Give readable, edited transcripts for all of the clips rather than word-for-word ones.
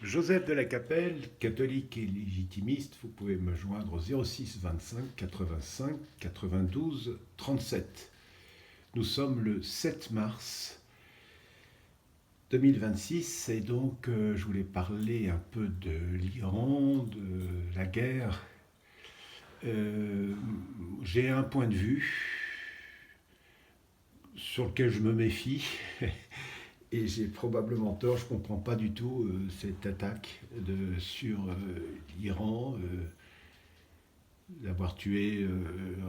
Joseph de la Capelle, catholique et légitimiste, vous pouvez me joindre au 06 25 85 92 37. Nous sommes le 7 mars 2026 et donc je voulais parler un peu de l'Iran, de la guerre. Euh, j'ai un point de vue sur lequel je me méfie et j'ai probablement tort, je ne comprends pas du tout cette attaque sur l'Iran, d'avoir tué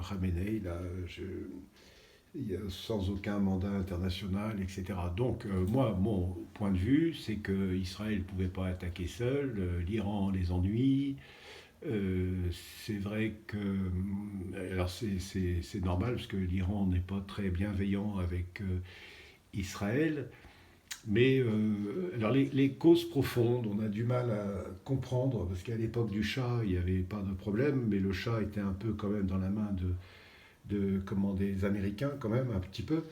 Khamenei là, sans aucun mandat international, etc. Donc moi, mon point de vue, c'est qu'Israël ne pouvait pas attaquer seul, l'Iran les ennuie. C'est vrai que alors c'est normal parce que l'Iran n'est pas très bienveillant avec Israël. Mais alors les causes profondes, on a du mal à comprendre, parce qu'à l'époque du Shah, il n'y avait pas de problème, mais le Shah était un peu quand même dans la main comment, des Américains, quand même, un petit peu,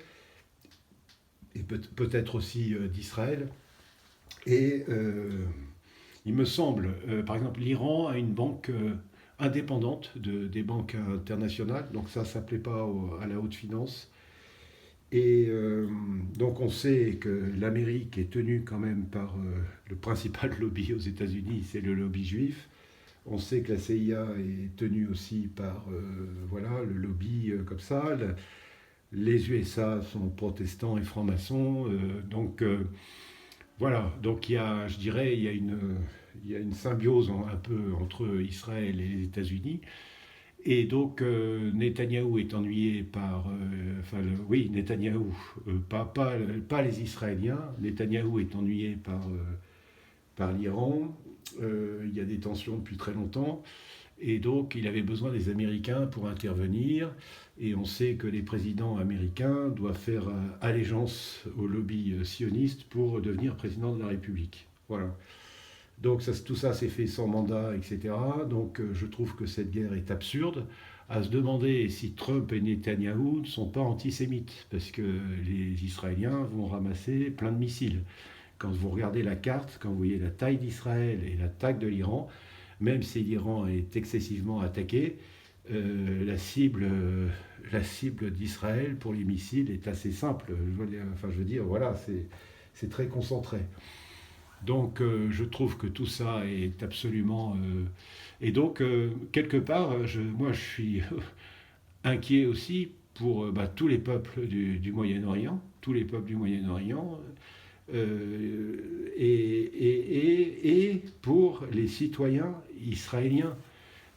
et peut-être aussi d'Israël. Et il me semble, par exemple, l'Iran a une banque indépendante des banques internationales, donc ça ne s'appelait pas à la haute finance. Et donc on sait que l'Amérique est tenue quand même par le principal lobby aux États-Unis, c'est le lobby juif. On sait que la CIA est tenue aussi par voilà, le lobby comme ça. Les USA sont protestants et francs-maçons. Donc voilà, donc il y a, je dirais, il y a une symbiose un peu entre Israël et les États-Unis. Et donc, Netanyahou est ennuyé par. Enfin, oui, Netanyahou, pas les Israéliens. Netanyahou est ennuyé par l'Iran. Il y a des tensions depuis très longtemps. Et donc, il avait besoin des Américains pour intervenir. Et on sait que les présidents américains doivent faire allégeance au lobby sioniste pour devenir président de la République. Voilà. Donc tout ça s'est fait sans mandat, etc. Donc je trouve que cette guerre est absurde. À se demander si Trump et Netanyahou ne sont pas antisémites, parce que les Israéliens vont ramasser plein de missiles. Quand vous regardez la carte, quand vous voyez la taille d'Israël et la taille de l'Iran, même si l'Iran est excessivement attaqué, la cible d'Israël pour les missiles est assez simple. Je veux dire, voilà, c'est très concentré. Donc je trouve que tout ça est absolument... Et donc, quelque part, moi je suis inquiet aussi pour tous les peuples du Moyen-Orient, tous les peuples du Moyen-Orient, et pour les citoyens israéliens.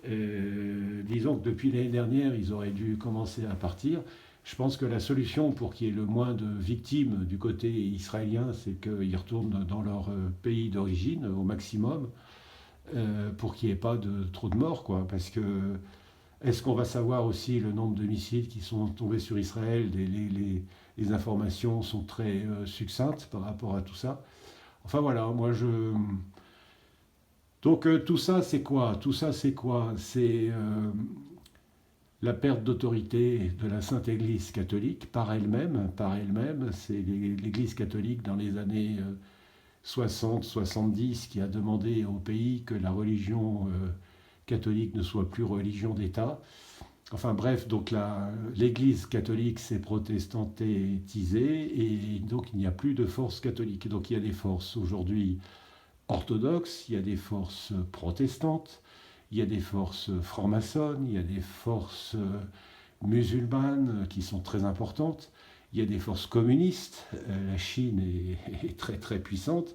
Disons que depuis l'année dernière, ils auraient dû commencer à partir. Je pense que la solution pour qu'il y ait le moins de victimes du côté israélien, c'est qu'ils retournent dans leur pays d'origine au maximum, pour qu'il n'y ait pas trop de morts, quoi. Parce que est-ce qu'on va savoir aussi le nombre de missiles qui sont tombés sur Israël? Les informations sont très succinctes par rapport à tout ça. Enfin voilà, moi je... Donc tout ça c'est quoi? Tout ça c'est quoi? C'est la perte d'autorité de la Sainte Église catholique par elle-même, c'est l'Église catholique dans les années 60-70 qui a demandé au pays que la religion catholique ne soit plus religion d'État. Enfin bref, donc l'Église catholique s'est protestantisée et donc il n'y a plus de force catholique. Donc il y a des forces aujourd'hui orthodoxes, il y a des forces protestantes, il y a des forces franc-maçonnes, il y a des forces musulmanes qui sont très importantes, il y a des forces communistes, la Chine est très très puissante,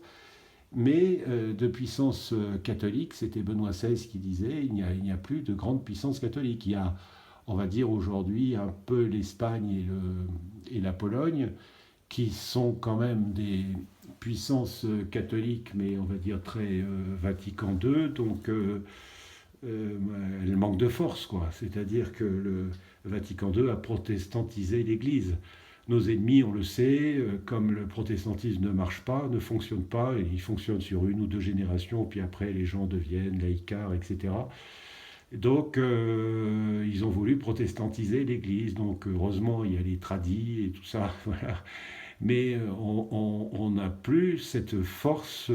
mais de puissance catholique, c'était Benoît XVI qui disait, il n'y a plus de grande puissance catholique. Il y a, on va dire aujourd'hui, un peu l'Espagne et la Pologne, qui sont quand même des puissances catholiques, mais on va dire très Vatican II, donc elle manque de force, quoi. C'est-à-dire que le Vatican II a protestantisé l'Église. Nos ennemis, on le sait, comme le protestantisme ne marche pas, ne fonctionne pas, et il fonctionne sur une ou deux générations, puis après les gens deviennent laïcards, etc. Donc ils ont voulu protestantiser l'Église. Donc heureusement, il y a les tradis et tout ça, voilà. Mais on n'a plus cette force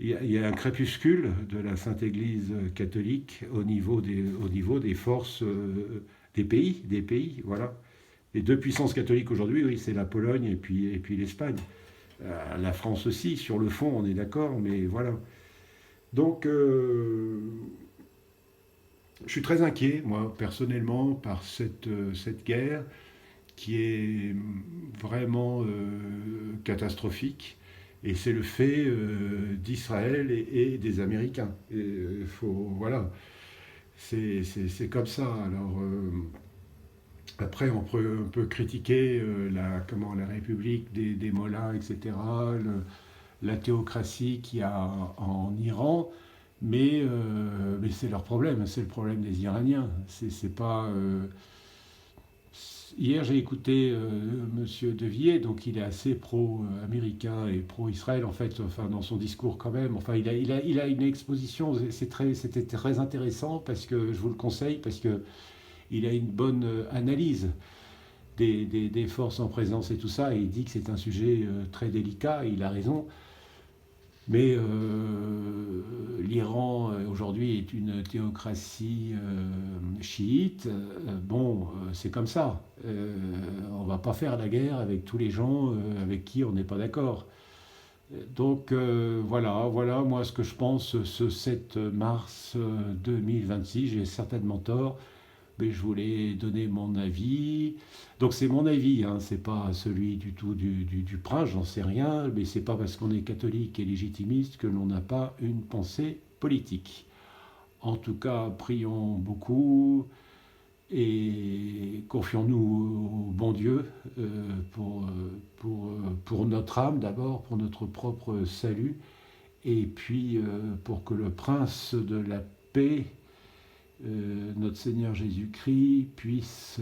il y a un crépuscule de la Sainte Église catholique au niveau des forces des pays, voilà. Les deux puissances catholiques aujourd'hui, oui, c'est la Pologne et puis l'Espagne. La France aussi, sur le fond, on est d'accord, mais voilà. Donc, je suis très inquiet, moi, personnellement, par cette guerre qui est vraiment catastrophique. Et c'est le fait d'Israël et des Américains. Voilà, c'est comme ça. Alors, après, on peut critiquer la République des Mollahs, etc., la théocratie qu'il y a en Iran, mais c'est leur problème, c'est le problème des Iraniens. C'est pas. Hier, j'ai écouté Monsieur Devier, donc il est assez pro-américain et pro-Israël, en fait, enfin, dans son discours quand même. Enfin, il a une exposition, c'était très intéressant, parce que je vous le conseille, parce que il a une bonne analyse des forces en présence et tout ça, et il dit que c'est un sujet très délicat, et il a raison. Mais l'Iran aujourd'hui est une théocratie chiite. Bon, c'est comme ça. On ne va pas faire la guerre avec tous les gens avec qui on n'est pas d'accord. Donc voilà moi ce que je pense ce 7 mars 2026. J'ai certainement tort, mais je voulais donner mon avis. Donc c'est mon avis, hein, c'est pas celui du tout du prince, j'en sais rien, mais c'est pas parce qu'on est catholique et légitimiste que l'on n'a pas une pensée politique. En tout cas, prions beaucoup et confions-nous au bon Dieu pour notre âme d'abord, pour notre propre salut, et puis pour que le prince de la paix, notre Seigneur Jésus-Christ, puisse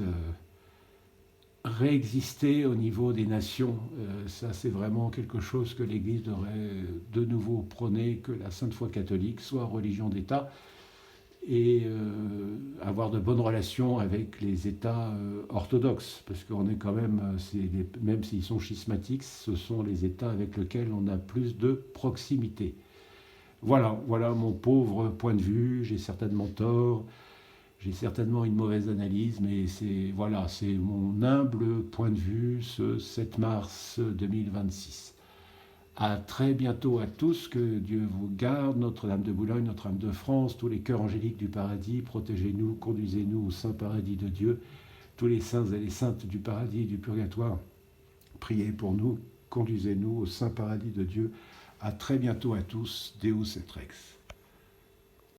réexister au niveau des nations. Ça, c'est vraiment quelque chose que l'Église devrait de nouveau prôner, que la Sainte Foi catholique soit religion d'État, et avoir de bonnes relations avec les États orthodoxes, parce qu'on est quand même, même s'ils sont schismatiques, ce sont les États avec lesquels on a plus de proximité. Voilà mon pauvre point de vue, j'ai certainement tort, j'ai certainement une mauvaise analyse, mais c'est mon humble point de vue ce 7 mars 2026. À très bientôt à tous, que Dieu vous garde, Notre-Dame de Boulogne, Notre-Dame de France, tous les cœurs angéliques du paradis, protégez-nous, conduisez-nous au saint paradis de Dieu, tous les saints et les saintes du paradis et du purgatoire, priez pour nous, conduisez-nous au saint paradis de Dieu. À très bientôt à tous, Deus et Rex.